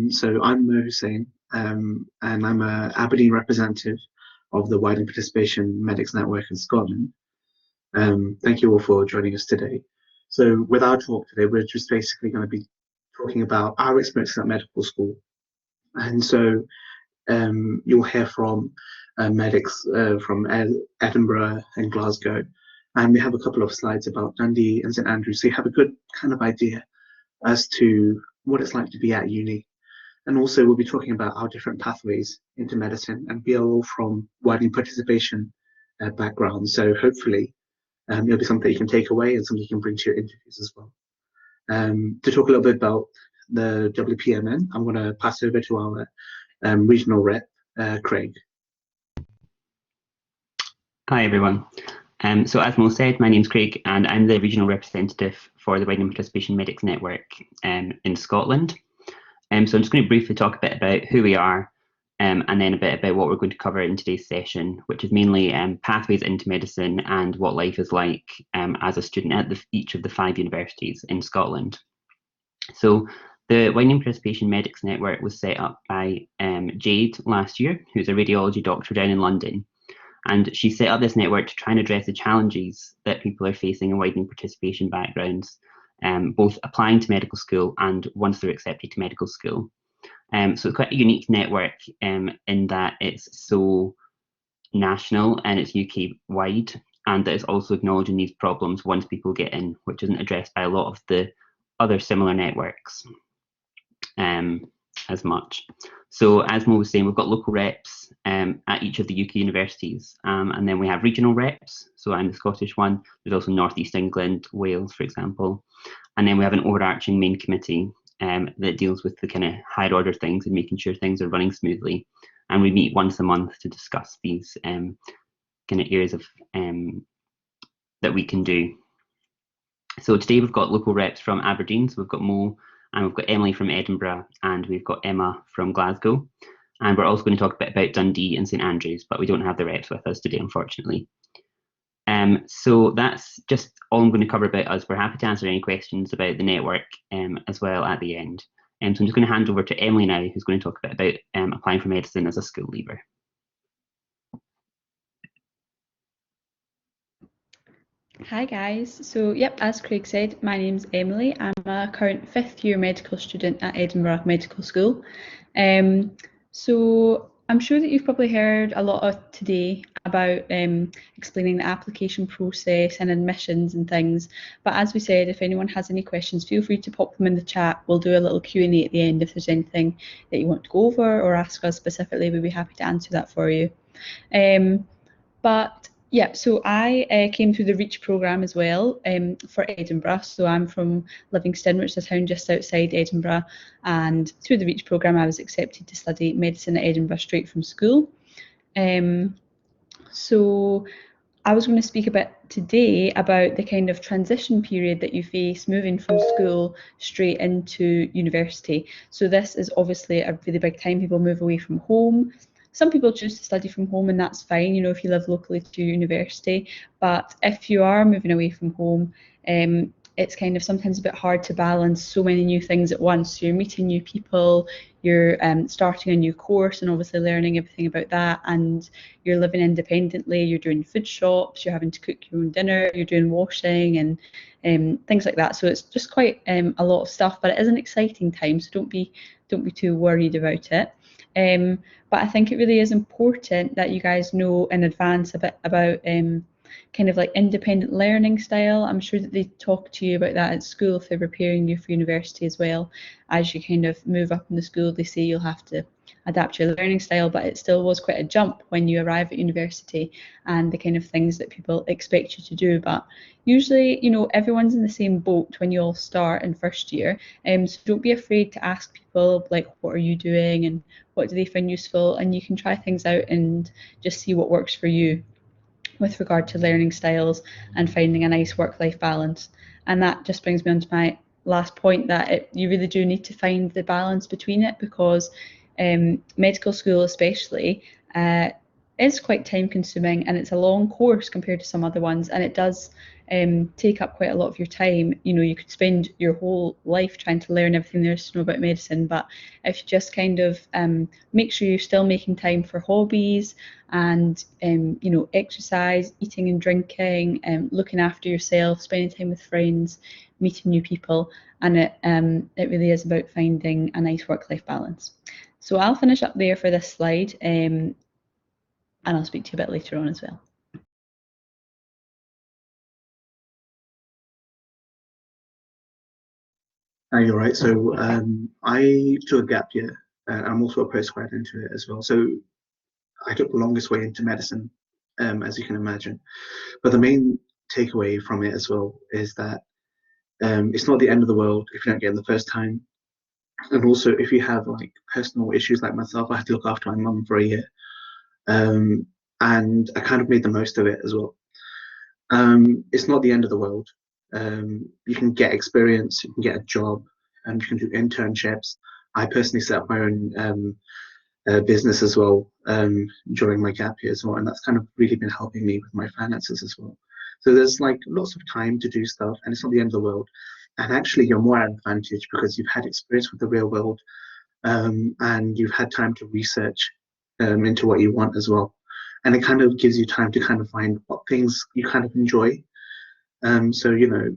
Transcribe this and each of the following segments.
So I'm Mo Hussein, and I'm a Aberdeen representative of the Widening Participation Medics Network in Scotland. Thank you all for joining us today. So with our talk today, we're just basically going to be talking about our experiences at medical school. And so you'll hear from medics from Edinburgh and Glasgow, and we have a couple of slides about Dundee and St Andrews, so you have a good kind of idea as to what it's like to be at uni. And also we'll be talking about our different pathways into medicine, and we are all from widening participation backgrounds, so hopefully it'll be something you can take away and something you can bring to your interviews as well. To talk a little bit about the WPMN, I'm going to pass over to our regional rep, Craig. Hi everyone. So as Mo said, my name's Craig and I'm the regional representative for the Widening Participation Medics Network in Scotland. So I'm just going to briefly talk a bit about who we are and then a bit about what we're going to cover in today's session, which is mainly pathways into medicine and what life is like as a student at each of the 5 universities in Scotland. So the Widening Participation Medics Network was set up by Jade last year, who's a radiology doctor down in London. And she set up this network to try and address the challenges that people are facing in widening participation backgrounds, both applying to medical school and once they're accepted to medical school. So it's quite a unique network in that it's so national and it's UK wide, and that it's also acknowledging these problems once people get in, which isn't addressed by a lot of the other similar networks as much. So as Mo was saying, we've got local reps at each of the UK universities, and then we have regional reps. So I'm the Scottish one. There's also North East England, Wales, for example. And then we have an overarching main committee that deals with the kind of higher order things and making sure things are running smoothly. And we meet once a month to discuss these kind of areas of that we can do. So today we've got local reps from Aberdeen. So we've got Mo, and we've got Emily from Edinburgh, and we've got Emma from Glasgow. And we're also going to talk a bit about Dundee and St Andrews, but we don't have the reps with us today, unfortunately. So that's just all I'm going to cover about us. We're happy to answer any questions about the network as well at the end. So I'm just going to hand over to Emily now, who's going to talk a bit about applying for medicine as a school leaver. Hi guys, so yep, as Craig said, my name's Emily. I'm a current 5th year medical student at Edinburgh Medical School. So I'm sure that you've probably heard a lot of today about explaining the application process and admissions and things, but as we said, if anyone has any questions, feel free to pop them in the chat. We'll do a little Q&A at the end if there's anything that you want to go over or ask us specifically. We'd be happy to answer that for you. But yeah, so I came through the REACH programme as well for Edinburgh. So I'm from Livingston, which is a town just outside Edinburgh. And through the REACH programme, I was accepted to study medicine at Edinburgh straight from school. So I was going to speak a bit today about the kind of transition period that you face moving from school straight into university. So this is obviously a really big time. People move away from home. Some people choose to study from home, and that's fine, you know, if you live locally to your university. But if you are moving away from home, it's kind of sometimes a bit hard to balance so many new things at once. So you're meeting new people, you're starting a new course and obviously learning everything about that, and you're living independently, you're doing food shops, you're having to cook your own dinner, you're doing washing and things like that. So it's just quite a lot of stuff, but it is an exciting time, so don't be too worried about it. But I think it really is important that you guys know in advance a bit about kind of like independent learning style. I'm sure that they talk to you about that at school if they're preparing you for university as well. As you kind of move up in the school, they say you'll have to adapt your learning style, but it still was quite a jump when you arrive at university and the kind of things that people expect you to do. But usually, you know, everyone's in the same boat when you all start in first year. So don't be afraid to ask people, like, what are you doing and what do they find useful? And you can try things out and just see what works for you with regard to learning styles and finding a nice work-life balance. And that just brings me on to my last point, that you really do need to find the balance between it, because medical school especially is quite time consuming, and it's a long course compared to some other ones, and it does take up quite a lot of your time. You know, you could spend your whole life trying to learn everything there is to know about medicine, but if you just kind of make sure you're still making time for hobbies and you know, exercise, eating and drinking, looking after yourself, spending time with friends, meeting new people, and it really is about finding a nice work-life balance. So I'll finish up there for this slide, and I'll speak to you a bit later on as well. You're right. So I took a gap year. I'm also a postgrad into it as well. So I took the longest way into medicine, as you can imagine. But the main takeaway from it as well is that it's not the end of the world if you don't get in the first time. And also, if you have like personal issues like myself, I had to look after my mum for a year, and I kind of made the most of it as well. It's not the end of the world. You can get experience, you can get a job, and you can do internships. I personally set up my own business as well during my gap year as well, and that's kind of really been helping me with my finances as well. So there's like lots of time to do stuff, and it's not the end of the world. And actually, you're more at advantage because you've had experience with the real world, and you've had time to research into what you want as well. And it kind of gives you time to kind of find what things you kind of enjoy. So, you know,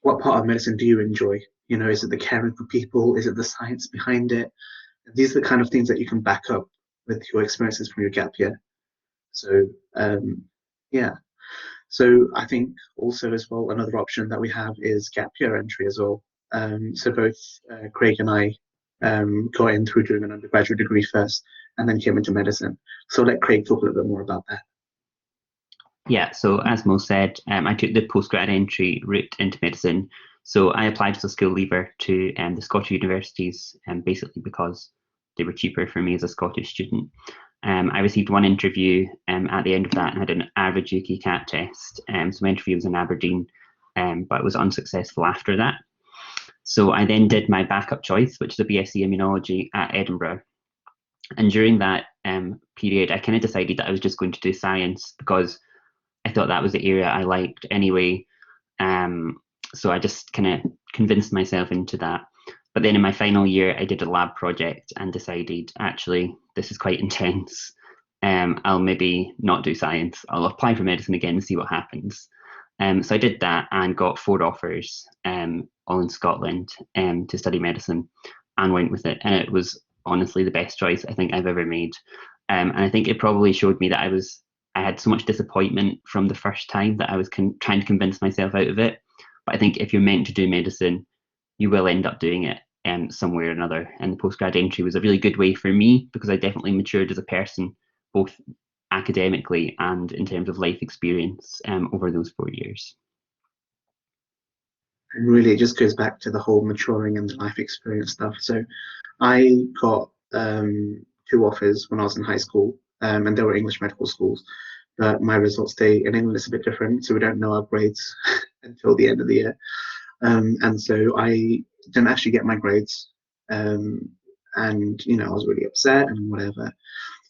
what part of medicine do you enjoy? You know, is it the caring for people? Is it the science behind it? These are the kind of things that you can back up with your experiences from your gap year. So, yeah. So I think also as well, another option that we have is gap year entry as well. So both Craig and I got in through doing an undergraduate degree first and then came into medicine. So I'll let Craig talk a little bit more about that. Yeah, so as Mo said, I took the postgrad entry route into medicine. So I applied as a school leaver to the Scottish universities, basically because they were cheaper for me as a Scottish student. I received one interview at the end of that and had an average UK CAT test. So my interview was in Aberdeen, but was unsuccessful after that. So I then did my backup choice, which is a BSc Immunology at Edinburgh. And during that period, I kind of decided that I was just going to do science because I thought that was the area I liked anyway. So I just kind of convinced myself into that. But then in my final year, I did a lab project and decided, actually, this is quite intense. I'll maybe not do science. I'll apply for medicine again and see what happens. So I did that and got 4 offers, all in Scotland, to study medicine, and went with it. And it was honestly the best choice I think I've ever made. And I think it probably showed me that I had so much disappointment from the first time that I was trying to convince myself out of it. But I think if you're meant to do medicine, you will end up doing it somewhere or another. And the postgrad entry was a really good way for me because I definitely matured as a person, both academically and in terms of life experience over those 4 years. And really, it just goes back to the whole maturing and life experience stuff. So I got 2 offers when I was in high school, and they were English medical schools. But my results day in England is a bit different, so we don't know our grades until the end of the year. And so I didn't actually get my grades, and you know, I was really upset and whatever.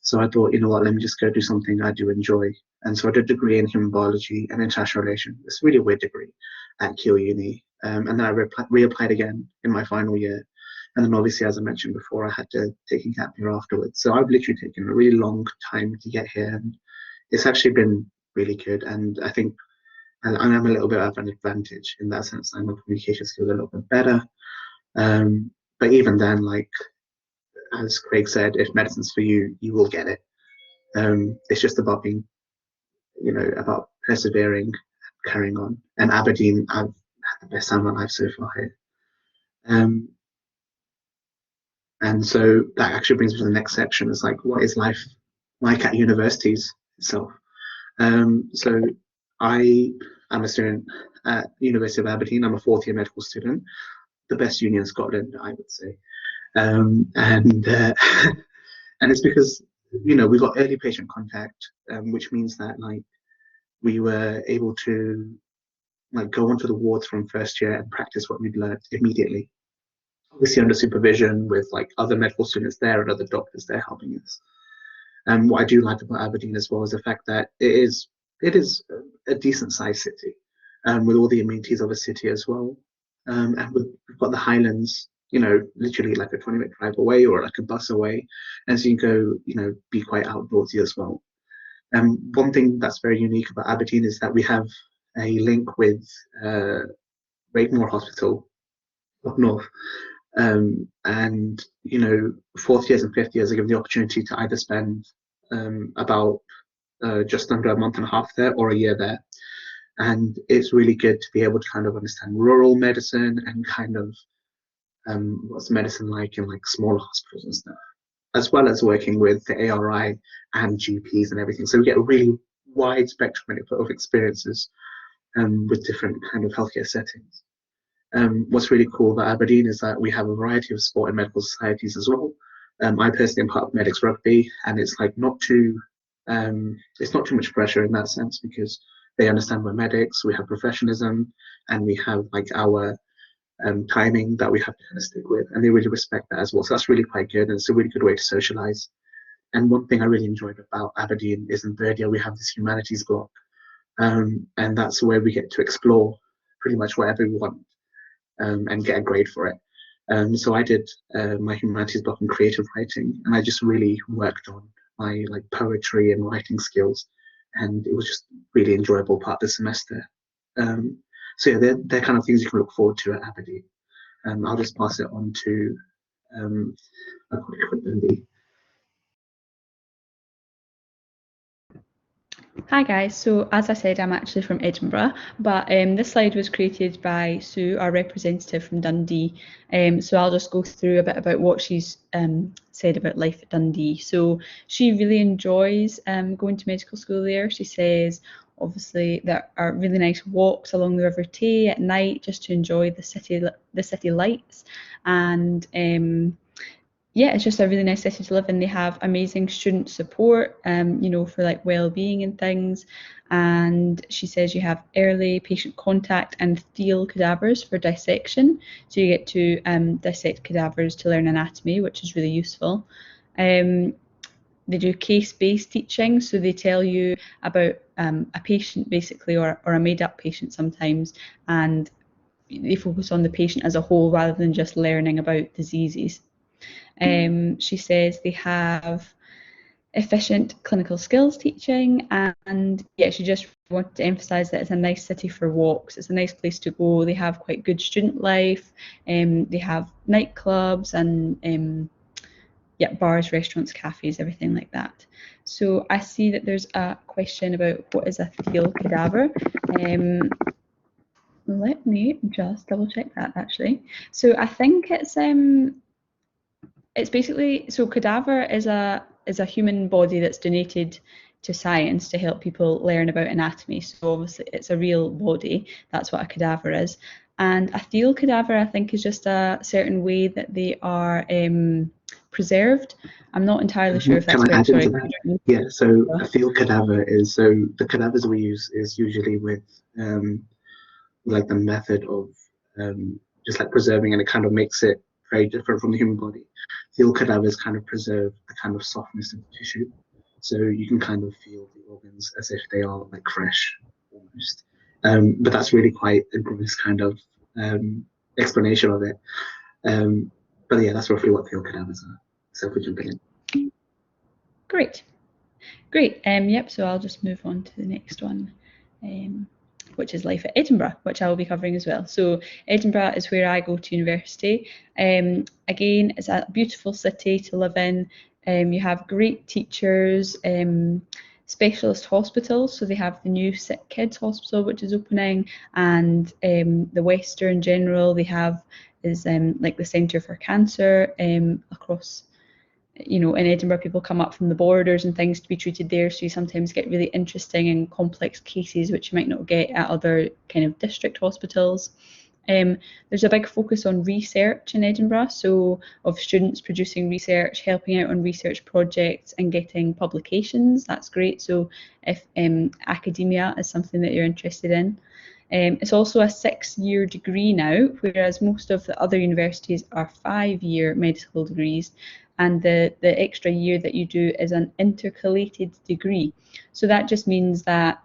So I thought, you know what, let me just go do something I do enjoy. And so I did a degree in human biology and international relations. It's really a weird degree at Keele Uni. And then I reapplied again in my final year. And then obviously, as I mentioned before, I had to take a gap year afterwards. So I've literally taken a really long time to get here. And it's actually been really good. And I think I'm a little bit of an advantage in that sense. My communication skills are a little bit better. But even then, like, as Craig said, if medicine's for you, you will get it. It's just about being, you know, about persevering, carrying on. And Aberdeen, I've had the best time of my life so far here. And so that actually brings me to the next section. It's like, what is life like at universities itself? So I am a student at University of Aberdeen. I'm a 4th year medical student, the best uni in Scotland, I would say. And it's because, you know, we got early patient contact, which means that like we were able to like go onto the wards from first year and practice what we'd learned immediately. Obviously under supervision with like other medical students there and other doctors there helping us. What I do like about Aberdeen as well is the fact that it is a decent sized city. with all the amenities of a city as well. And we've got the Highlands, literally like a 20-minute drive away or like a bus away, and so you can go, be quite outdoorsy as well. One thing that's very unique about Aberdeen is that we have a link with Raigmore Hospital up north. And fourth years and fifth years are given the opportunity to either spend about just under a month and a half there or a year there. And it's really good to be able to kind of understand rural medicine and kind of what's medicine like in like smaller hospitals and stuff, as well as working with the ARI and GPs and everything. So we get a really wide spectrum of experiences with different kind of healthcare settings. What's really cool about Aberdeen is that we have a variety of sport and medical societies as well. I personally am part of Medics Rugby, and it's like it's not too much pressure in that sense because they understand we're medics, we have professionalism, and we have like our timing that we have to kind of stick with, and they really respect that as well. So that's really quite good, and it's a really good way to socialize. And one thing I really enjoyed about Aberdeen is in third year we have this humanities block, and that's where we get to explore pretty much whatever we want. And get a grade for it. So I did my humanities block in creative writing, and I just really worked on my like poetry and writing skills, and it was just really enjoyable part of the semester. So yeah, they're kind of things you can look forward to at Aberdeen. I'll just pass it on to a quick Dundee. Hi guys, so as I said, I'm actually from Edinburgh, but this slide was created by Sue, our representative from Dundee. So I'll just go through a bit about what she's said about life at Dundee. So she really enjoys going to medical school there. She says, obviously, there are really nice walks along the River Tay at night just to enjoy the city lights, and yeah, it's just a really nice city to live in. They have amazing student support, for like well-being and things. And she says you have early patient contact and feel cadavers for dissection. So you get to dissect cadavers to learn anatomy, which is really useful. They do case-based teaching, so they tell you about a patient basically, or a made-up patient sometimes, and they focus on the patient as a whole rather than just learning about diseases. She says they have efficient clinical skills teaching, and yeah, she just wanted to emphasise that it's a nice city for walks. It's a nice place to go. They have quite good student life. They have nightclubs and bars, restaurants, cafes, everything like that. So I see that there's a question about what is a theal cadaver. Let me just double check that actually. So I think it's basically, so cadaver is a human body that's donated to science to help people learn about anatomy. So obviously it's a real body. That's what a cadaver is. And a theal cadaver, I think, is just a certain way that they are preserved. I'm not entirely sure if that's Can I correct. add into that? Yeah, so a theal cadaver is, so the cadavers we use is usually with like the method of just like preserving, and it kind of makes it very different from the human body. Theal cadavers kind of preserve the kind of softness of the tissue, so you can kind of feel the organs as if they are like fresh almost. But that's really quite a gross kind of explanation of it. But yeah, that's roughly what theal cadavers are. So if we jump in. Great. Yep, so I'll just move on to the next one, which is life at Edinburgh, which I will be covering as well. So Edinburgh is where I go to university. Again, it's a beautiful city to live in. You have great teachers, specialist hospitals. So they have the new Sick Kids Hospital, which is opening, and the Western General they have is like the Centre for Cancer across. In Edinburgh, people come up from the borders and things to be treated there, so you sometimes get really interesting and complex cases which you might not get at other kind of district hospitals. There's a big focus on research in Edinburgh, so of students producing research, helping out on research projects and getting publications. That's great. So if academia is something that you're interested in. It's also a 6-year degree now, whereas most of the other universities are 5-year medical degrees, and the extra year that you do is an intercalated degree. So that just means that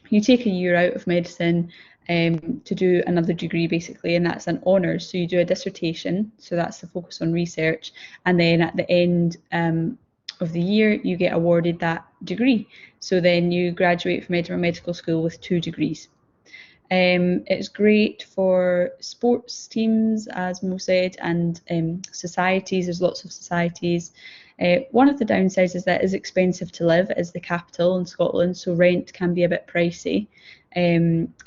you take a year out of medicine to do another degree basically, and that's an honours. So you do a dissertation, so that's the focus on research, and then at the end of the year you get awarded that degree. So then you graduate from Edinburgh Medical School with 2 degrees. It's great for sports teams, as Mo said, and societies. There's lots of societies. One of the downsides is that it's expensive to live as the capital in Scotland, so rent can be a bit pricey,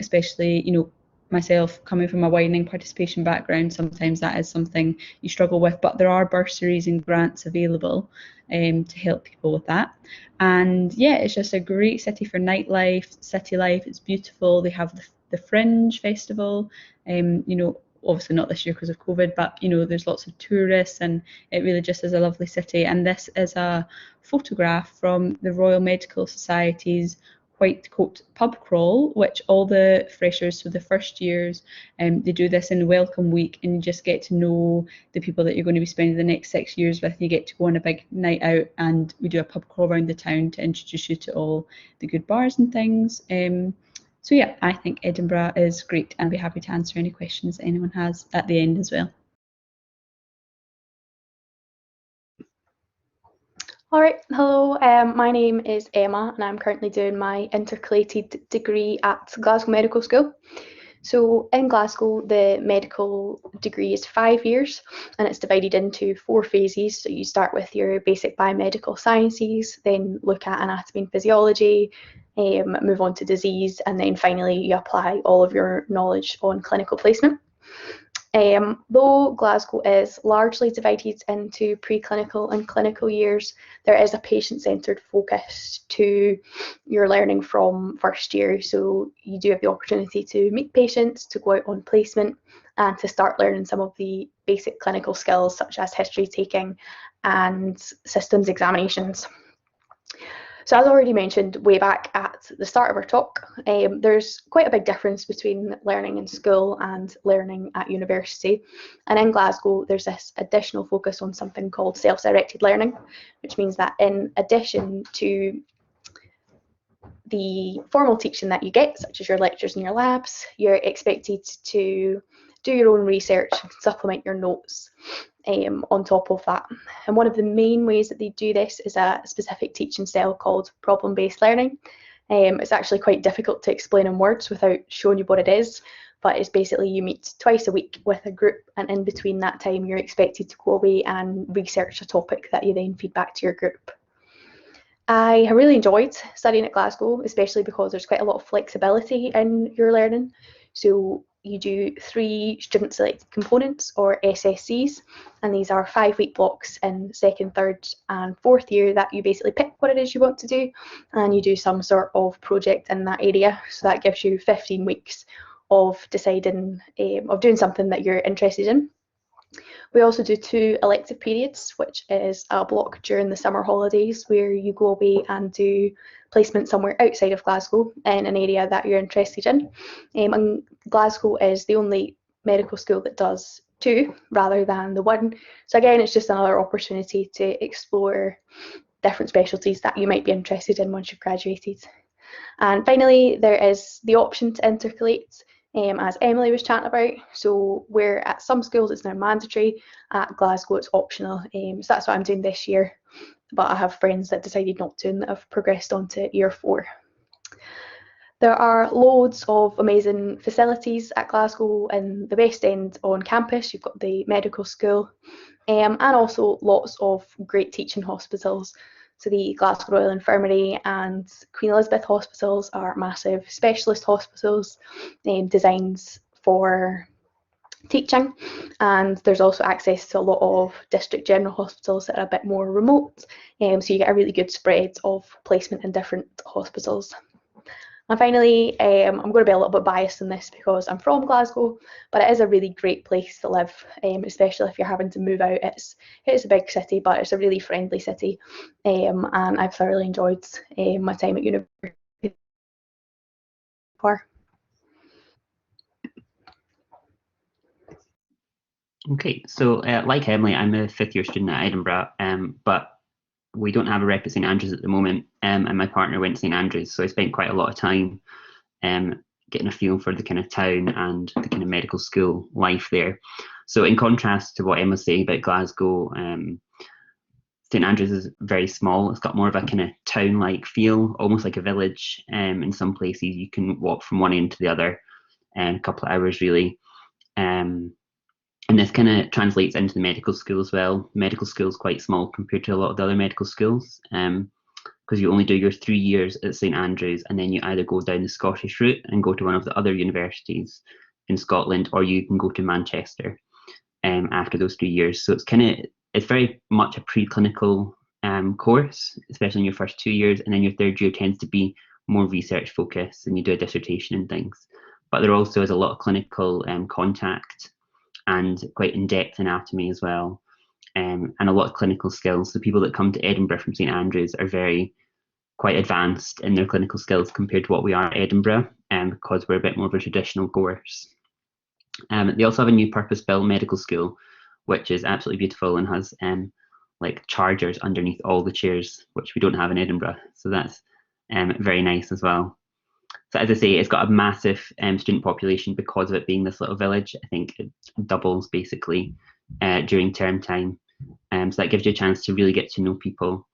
especially, you know, myself coming from a widening participation background, sometimes that is something you struggle with, but there are bursaries and grants available to help people with that. And yeah, it's just a great city for nightlife, city life. It's beautiful. They have the Fringe Festival, you know, obviously not this year because of COVID, but you know, there's lots of tourists, and it really just is a lovely city. And this is a photograph from the Royal Medical Society's White Coat pub crawl, which all the freshers, so the first years, they do this in Welcome Week, and you just get to know the people that you're going to be spending the next 6 years with. You get to go on a big night out, and we do a pub crawl around the town to introduce you to all the good bars and things. So yeah, I think Edinburgh is great, and I'll be happy to answer any questions that anyone has at the end as well. All right, hello, my name is Emma, and I'm currently doing my intercalated degree at Glasgow Medical School. So in Glasgow, the medical degree is 5 years, and it's divided into 4 phases. So you start with your basic biomedical sciences, then look at anatomy and physiology, move on to disease, and then finally you apply all of your knowledge on clinical placement. Though Glasgow is largely divided into preclinical and clinical years, there is a patient-centred focus to your learning from first year. So you do have the opportunity to meet patients, to go out on placement, and to start learning some of the basic clinical skills such as history taking and systems examinations. So as already mentioned way back at the start of our talk, there's quite a big difference between learning in school and learning at university. And in Glasgow, there's this additional focus on something called self-directed learning, which means that in addition to the formal teaching that you get, such as your lectures and your labs, you're expected to do your own research and supplement your notes on top of that. And one of the main ways that they do this is a specific teaching style called problem-based learning. It's actually quite difficult to explain in words without showing you what it is, but it's basically you meet twice a week with a group, and in between that time you're expected to go away and research a topic that you then feed back to your group. I have really enjoyed studying at Glasgow, especially because there's quite a lot of flexibility in your learning. So you do 3 student selected components, or SSCs, and these are 5-week blocks in second, third and fourth year that you basically pick what it is you want to do, and you do some sort of project in that area. So that gives you 15 weeks of deciding, of doing something that you're interested in. We also do 2 elective periods, which is a block during the summer holidays where you go away and do placement somewhere outside of Glasgow in an area that you're interested in. And Glasgow is the only medical school that does 2 rather than the 1. So again, it's just another opportunity to explore different specialties that you might be interested in once you've graduated. And finally, there is the option to intercalate, as Emily was chatting about. So where at some schools it's now mandatory, at Glasgow it's optional. So that's what I'm doing this year, but I have friends that decided not to and that have progressed on to year 4. There are loads of amazing facilities at Glasgow in the West End on campus. You've got the medical school, and also lots of great teaching hospitals. So the Glasgow Royal Infirmary and Queen Elizabeth hospitals are massive specialist hospitals designed for teaching, and there's also access to a lot of district general hospitals that are a bit more remote, so you get a really good spread of placement in different hospitals. And finally, I'm going to be a little bit biased in this because I'm from Glasgow, but it is a really great place to live, especially if you're having to move out. It's a big city, but it's a really friendly city, and I've thoroughly enjoyed my time at university. Okay, so like Emily, I'm a 5th year student at Edinburgh, but we don't have a rep at St Andrews at the moment, and my partner went to St Andrews, so I spent quite a lot of time getting a feel for the kind of town and the kind of medical school life there. So in contrast to what Emma was saying about Glasgow, St Andrews is very small. It's got more of a kind of town-like feel, almost like a village. In some places you can walk from one end to the other in a couple of hours really. And this kind of translates into the medical school as well. Medical school is quite small compared to a lot of the other medical schools, because you only do your 3 years at St Andrews, and then you either go down the Scottish route and go to one of the other universities in Scotland, or you can go to Manchester after those 3 years. So it's very much a preclinical course, especially in your first 2 years, and then your third year tends to be more research focused, and you do a dissertation and things. But there also is a lot of clinical contact and quite in-depth anatomy as well, and a lot of clinical skills. The people that come to Edinburgh from St Andrews are quite advanced in their clinical skills compared to what we are at Edinburgh, because we're a bit more of a traditional course. They also have a new purpose-built medical school, which is absolutely beautiful and has like chargers underneath all the chairs, which we don't have in Edinburgh. So that's very nice as well. So as I say, it's got a massive student population because of it being this little village. I think it doubles basically during term time. So that gives you a chance to really get to know people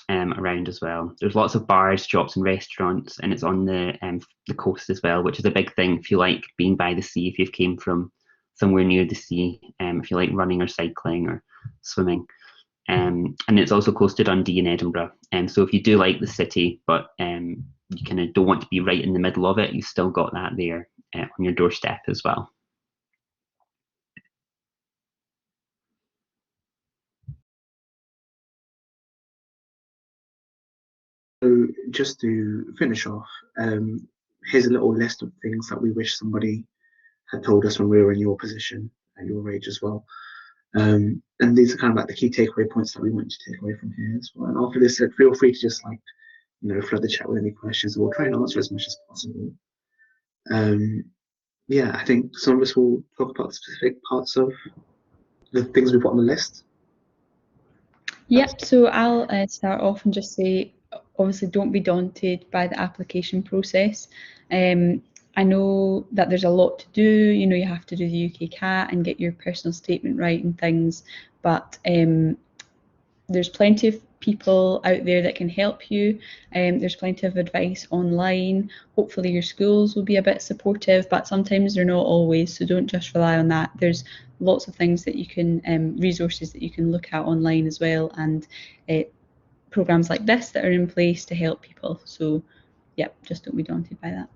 around as well. There's lots of bars, shops and restaurants, and it's on the coast as well, which is a big thing if you like being by the sea, if you've came from somewhere near the sea, if you like running or cycling or swimming. And it's also close to Dundee and Edinburgh. So if you do like the city, but you kind of don't want to be right in the middle of it, you've still got that there on your doorstep as well. So just to finish off, here's a little list of things that we wish somebody had told us when we were in your position, at your age as well. And these are kind of like the key takeaway points that we want you to take away from here as well. And after this, feel free to just flood the chat with any questions, and we'll try and answer as much as possible. Yeah, I think some of us will talk about specific parts of the things we've got on the list. Yep, so I'll start off and just say, obviously don't be daunted by the application process. I know that there's a lot to do, you have to do the UK CAT and get your personal statement right and things, but there's plenty of people out there that can help you. There's plenty of advice online. Hopefully your schools will be a bit supportive, but sometimes they're not always, so don't just rely on that. There's lots of things that you can, resources that you can look at online as well, and programs like this that are in place to help people. So yeah, just don't be daunted by that.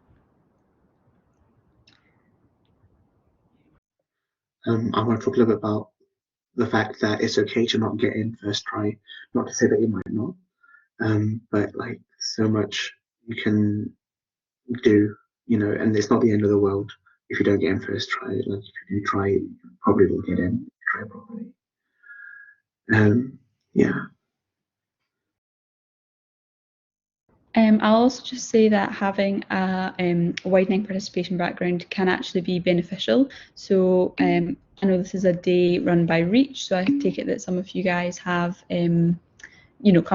I'm going to talk a little bit about the fact that it's okay to not get in first try. Not to say that you might not, but like so much you can do, and it's not the end of the world if you don't get in first try. Like if you do try, you probably will get in. Try properly. Yeah. I'll also just say that having a widening participation background can actually be beneficial. So I know this is a day run by Reach, so I take it that some of you guys have come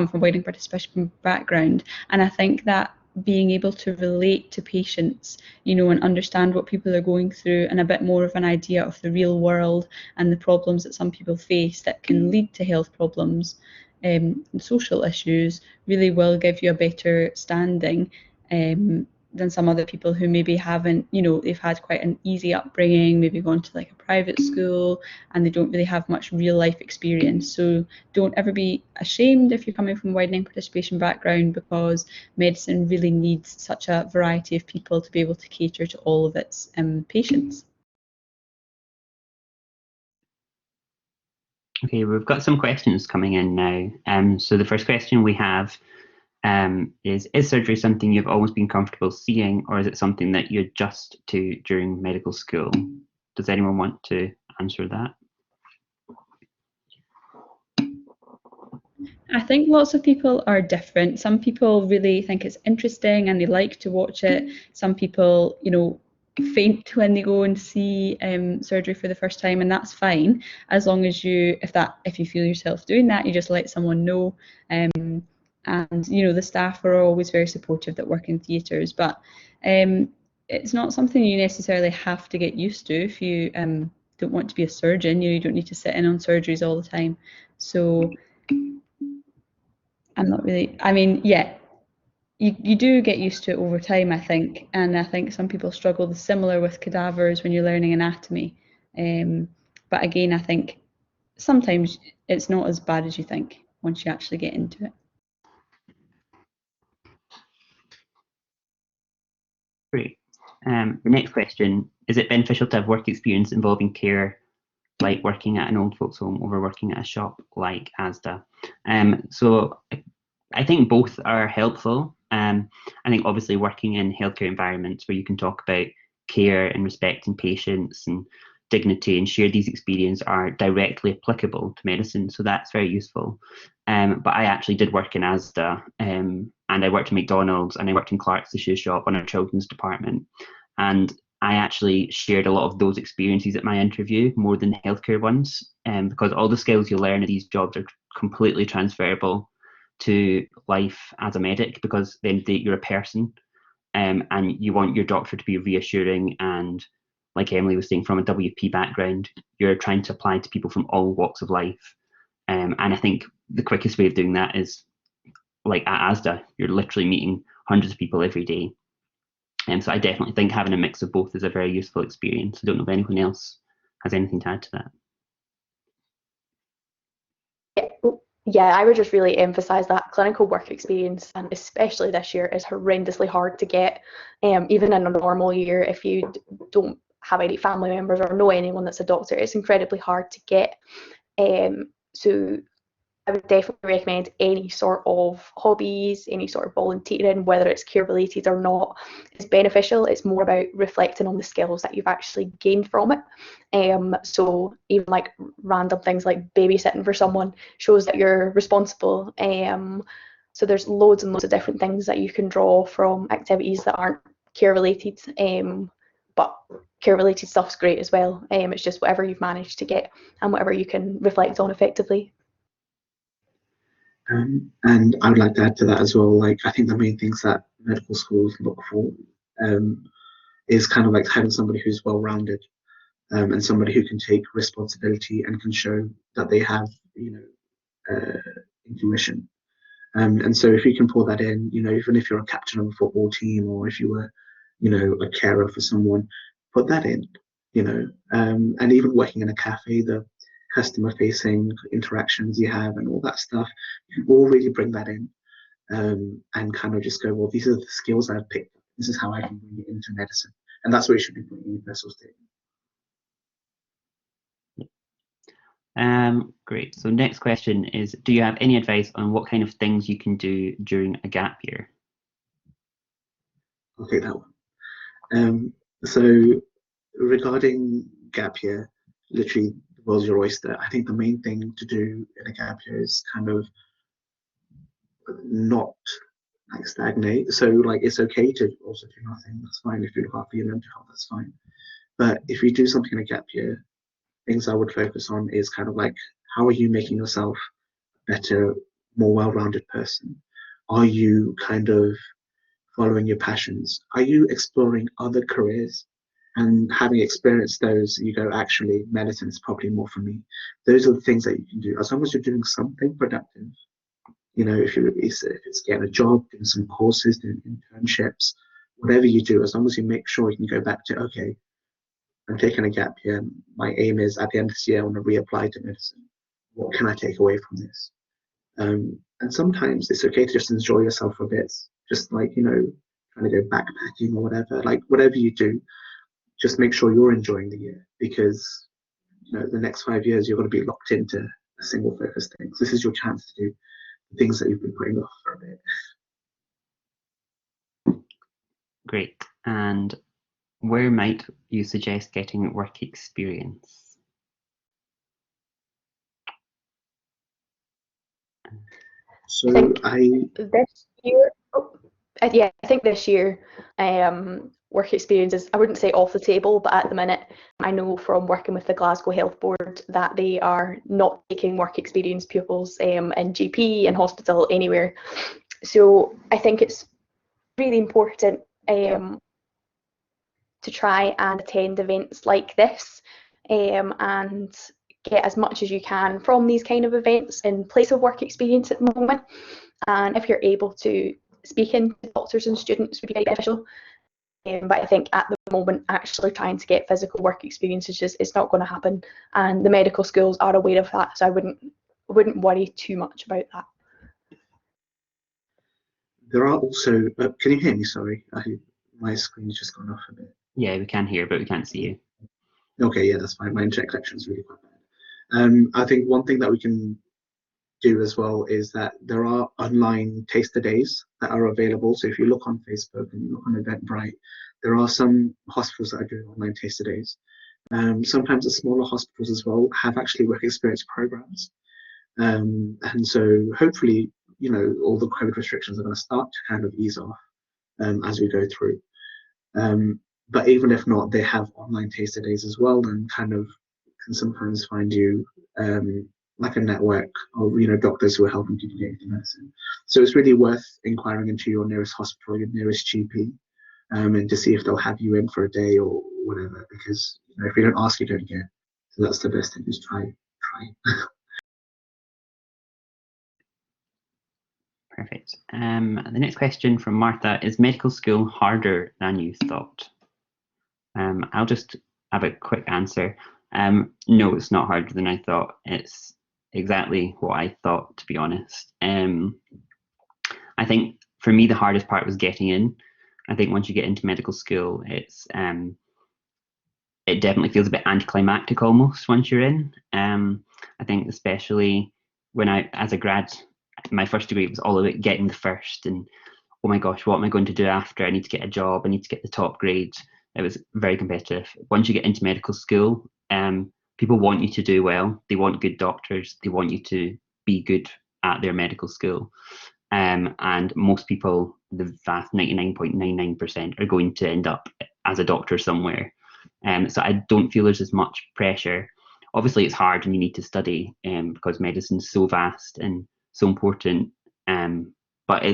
from widening participation background, and I think that being able to relate to patients, and understand what people are going through, and a bit more of an idea of the real world and the problems that some people face that can lead to health problems and social issues, really will give you a better standing than some other people who maybe haven't, they've had quite an easy upbringing, maybe gone to like a private school, and they don't really have much real life experience. So don't ever be ashamed if you're coming from a widening participation background, because medicine really needs such a variety of people to be able to cater to all of its patients. Okay, we've got some questions coming in now. So the first question we have is surgery something you've always been comfortable seeing, or is it something that you adjust to during medical school? Does anyone want to answer that? I think lots of people are different. Some people really think it's interesting and they like to watch it. Some people, faint when they go and see surgery for the first time, and that's fine, as long as if you feel yourself doing that, you just let someone know. And the staff are always very supportive that work in theatres. But it's not something you necessarily have to get used to if you don't want to be a surgeon. You don't need to sit in on surgeries all the time. So I'm not really, I mean, yeah, you do get used to it over time, I think. And I think some people struggle similar with cadavers when you're learning anatomy. But again, I think sometimes it's not as bad as you think once you actually get into it. Great. The next question, is it beneficial to have work experience involving care, like working at an old folks home over working at a shop like Asda? So I think both are helpful. I think obviously working in healthcare environments where you can talk about care and respecting patients and dignity and share these experiences are directly applicable to medicine. So that's very useful. But I actually did work in Asda, and I worked in McDonald's, and I worked in Clark's, the shoe shop, on our children's department. And I actually shared a lot of those experiences at my interview more than the healthcare ones, because all the skills you learn at these jobs are completely transferable to life as a medic, because then you're a person, and you want your doctor to be reassuring, and like Emily was saying, from a WP background, you're trying to apply to people from all walks of life. And I think the quickest way of doing that is like at ASDA, you're literally meeting hundreds of people every day. And so I definitely think having a mix of both is a very useful experience. I don't know if anyone else has anything to add to that. Yeah, I would just really emphasise that clinical work experience, and especially this year, is horrendously hard to get. Even in a normal year, if you don't have any family members or know anyone that's a doctor, it's incredibly hard to get. So I would definitely recommend any sort of hobbies, any sort of volunteering, whether it's care related or not, is beneficial. It's more about reflecting on the skills that you've actually gained from it. So even like random things like babysitting for someone shows that you're responsible. So there's loads and loads of different things that you can draw from activities that aren't care related. But care related stuff's great as well. It's just whatever you've managed to get and whatever you can reflect on effectively. And I would like to add to that as well. Like, I think the main things that medical schools look for is kind of like having somebody who's well-rounded, and somebody who can take responsibility and can show that they have, intuition. And so if you can pull that in, even if you're a captain of a football team, or if you were, a carer for someone, put that in, and even working in a cafe, the customer facing interactions you have and all that stuff, you can all really bring that in, and kind of just go, well, these are the skills I've picked up. This is how I can bring it into medicine. And that's what you should be putting in your personal statement. Great. So next question is, do you have any advice on what kind of things you can do during a gap year? I'll take that one. So regarding gap year, literally the world's your oyster. I think the main thing to do in a gap year is kind of not like stagnate. So like it's okay to also do nothing. That's fine. If you look after your mental health, that's fine. But if you do something in a gap year, things I would focus on is kind of like, how are you making yourself a better, more well-rounded person? Are you kind of following your passions? Are you exploring other careers? And having experienced those, you go, actually, medicine is probably more for me. Those are the things that you can do. As long as you're doing something productive, if it's getting a job, doing some courses, doing internships, whatever you do, as long as you make sure you can go back to, okay, I'm taking a gap year. My aim is at the end of this year, I want to reapply to medicine. What can I take away from this? And sometimes it's okay to just enjoy yourself for a bit. Just like, trying to go backpacking or whatever. Like, whatever you do, just make sure you're enjoying the year, because, the next 5 years, you're going to be locked into a single focus thing. So this is your chance to do the things that you've been putting off for a bit. Great. And where might you suggest getting work experience? So this year, I think this year, work experiences, I wouldn't say off the table, but at the minute, I know from working with the Glasgow Health Board that they are not taking work experience pupils in GP and hospital anywhere. So I think it's really important to try and attend events like this, and get as much as you can from these kind of events in place of work experience at the moment. And if you're able to speak in to doctors and students would be very beneficial. But I think at the moment, actually trying to get physical work experience is just, it's not going to happen. And the medical schools are aware of that, so I wouldn't worry too much about that. There are also, can you hear me? Sorry, my screen's just gone off a bit. Yeah, we can hear, but we can't see you. Okay, yeah, that's fine. My internet connection is really quite bad. I think one thing that we can do as well is that there are online taster days that are available. So if you look on Facebook and you look on Eventbrite, there are some hospitals that are doing online taster days. Sometimes the smaller hospitals as well have actually work experience programs. And so hopefully, you know, all the COVID restrictions are going to start to kind of ease off as we go through. But even if not, they have online taster days as well, and kind of can sometimes find you like a network of, you know, doctors who are helping people get into medicine. So it's really worth inquiring into your nearest hospital, your nearest GP, and to see if they'll have you in for a day or whatever. Because, you know, if you don't ask, you don't get. So that's the best thing. Just try. Perfect. The next question from Martha: is medical school harder than you thought? I'll just have a quick answer. No, it's not harder than I thought. It's exactly what I thought, to be honest. I think for me the hardest part was getting in. I think once you get into medical school, it's it definitely feels a bit anticlimactic almost once you're in. I think especially when as a grad, my first degree was all about getting the first, and oh my gosh, what am I going to do after? I need to get a job, I need to get the top grade. It was very competitive. Once you get into medical school, people want you to do well. They want good doctors. They want you to be good at their medical school. And most people, the vast 99.99%, are going to end up as a doctor somewhere. So I don't feel there's as much pressure. Obviously, it's hard and you need to study because medicine's so vast and so important. But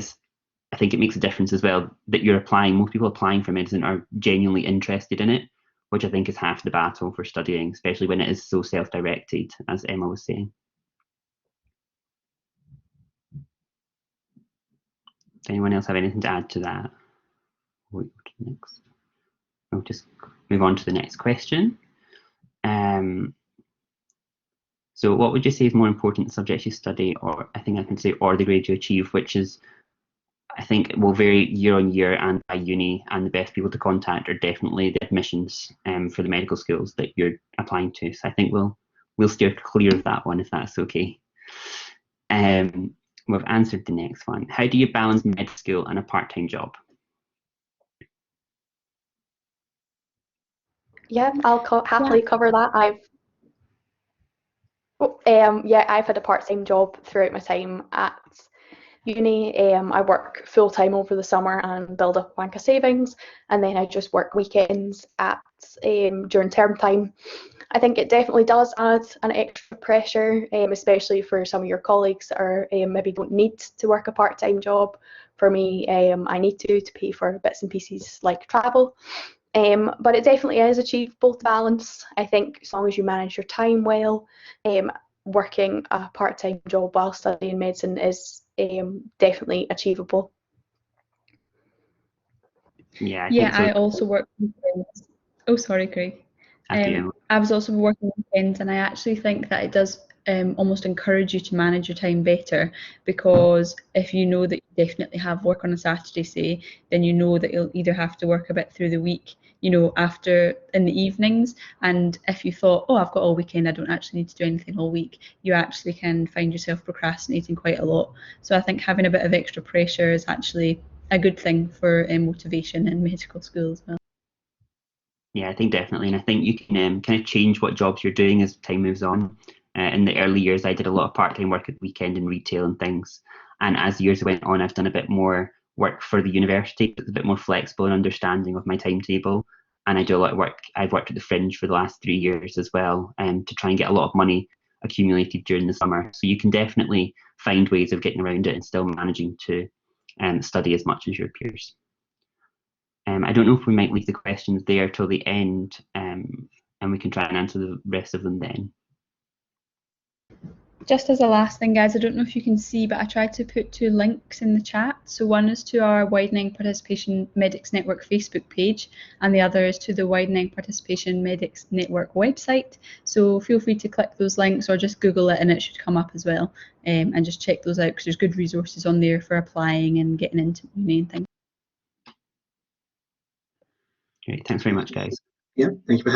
I think it makes a difference as well that you're applying. Most people applying for medicine are genuinely interested in it, which I think is half the battle for studying, especially when it is so self-directed, as Emma was saying. Does anyone else have anything to add to that? Next. We'll just move on to the next question. So what would you say is more important, the subjects you study, or I think I can say, or the grade you achieve, which is, I think it will vary year on year and by uni, and the best people to contact are definitely the admissions for the medical schools that you're applying to. So I think we'll steer clear of that one if that's okay. We've answered the next one. How do you balance med school and a part-time job? Yeah, I'll happily cover that. I've had a part-time job throughout my time at uni. I work full-time over the summer and build up a bank of savings, and then I just work weekends during term time. I think it definitely does add an extra pressure, especially for some of your colleagues that are maybe don't need to work a part-time job. For me, I need to pay for bits and pieces like travel. But it definitely is achievable to balance. I think as long as you manage your time well, working a part-time job while studying medicine is definitely achievable. Yeah, I also work weekends. Oh, sorry, Craig. I was also working weekends, and I actually think that it does almost encourage you to manage your time better, because if you know that you definitely have work on a Saturday, say, then you know that you'll either have to work a bit through the week, you know, after in the evenings. And if you thought, oh, I've got all weekend, I don't actually need to do anything all week, you actually can find yourself procrastinating quite a lot. So I think having a bit of extra pressure is actually a good thing for motivation in medical school as well. Yeah, I think definitely, and I think you can kind of change what jobs you're doing as time moves on. In the early years, I did a lot of part-time work at the weekend in retail and things, and as years went on, I've done a bit more work for the university, a bit more flexible and understanding of my timetable, and I do a lot of work. I've worked at the Fringe for the last 3 years as well, to try and get a lot of money accumulated during the summer. So you can definitely find ways of getting around it and still managing to study as much as your peers. I don't know if we might leave the questions there till the end, and we can try and answer the rest of them then. Just as a last thing, guys, I don't know if you can see, but I tried to put 2 links in the chat. So one is to our Widening Participation Medics Network Facebook page, and the other is to the Widening Participation Medics Network website. So feel free to click those links or just Google it and it should come up as well. And just check those out because there's good resources on there for applying and getting into uni and things. Great, thanks very much, guys. Yeah, thank you for having me.